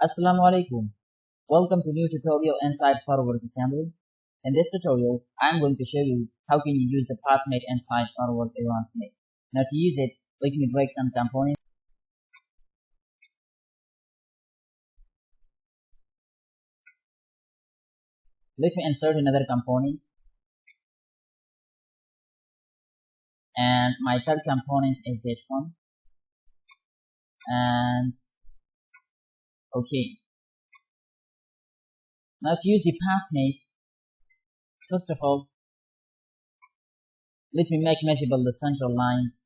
Assalamu alaikum. Welcome to new tutorial inside SolidWorks assembly. In this tutorial, I'm going to show you how can you use the path made inside SolidWorks Advanced Mate. Now to use it, let me break some components. Let me insert another component. And my third component is this one. And okay. Now to use the path made, first of all, let me make visible the central lines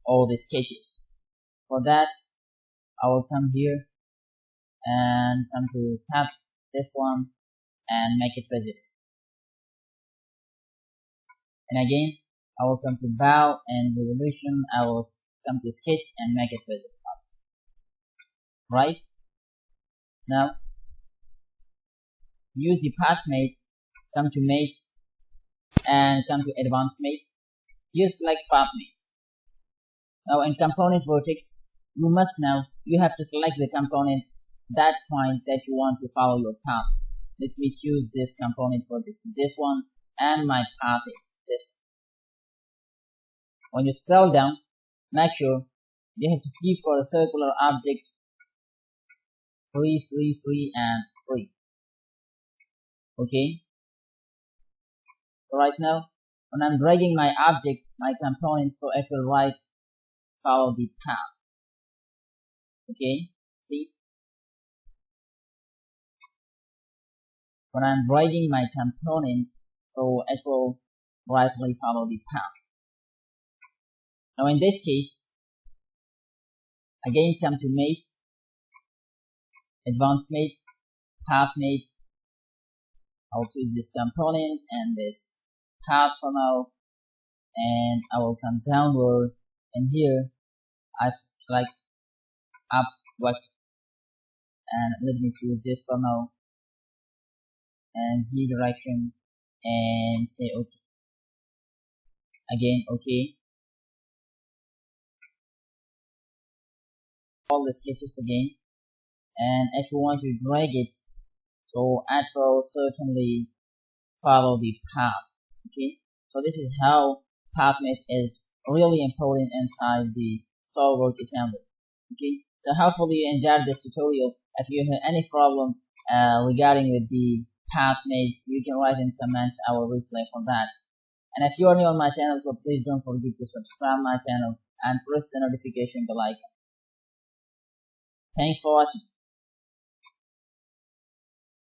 or the sketches. For that, I will come here and come to tap this one and make it visible. And again, I will come to bow and revolution. I will come to sketch and make it visible. Right? Now, use the path mate, come to mate and come to advanced mate. Use select path mate. Now in component vertex, you must know you have to select the component that point that you want to follow your path. Let me choose this component vertex, this one, and my path is this one. When you scroll down, make sure you have to keep for a circular object free and free. Okay. So right now, when I'm dragging my object, my component, so it will follow the path. Okay. See. When I'm dragging my component, so it will rightly follow the path. Now in this case, again come to mate, advanced mate, path mate. I'll choose this component and this path for now, and I will come downward, and here I select up vector, and let me choose this for now, and Z direction, and say OK. Again OK. All the sketches again, and if you want to drag it, so it will certainly follow the path. Okay, so this is how path mate is really important inside the SolidWorks assembly. Okay, so hopefully you enjoyed this tutorial. If you have any problem regarding with the path mates, you can write in comment. I will reply for that. And if you are new on my channel, so please don't forget to subscribe my channel and press the notification bell icon. Thanks for watching.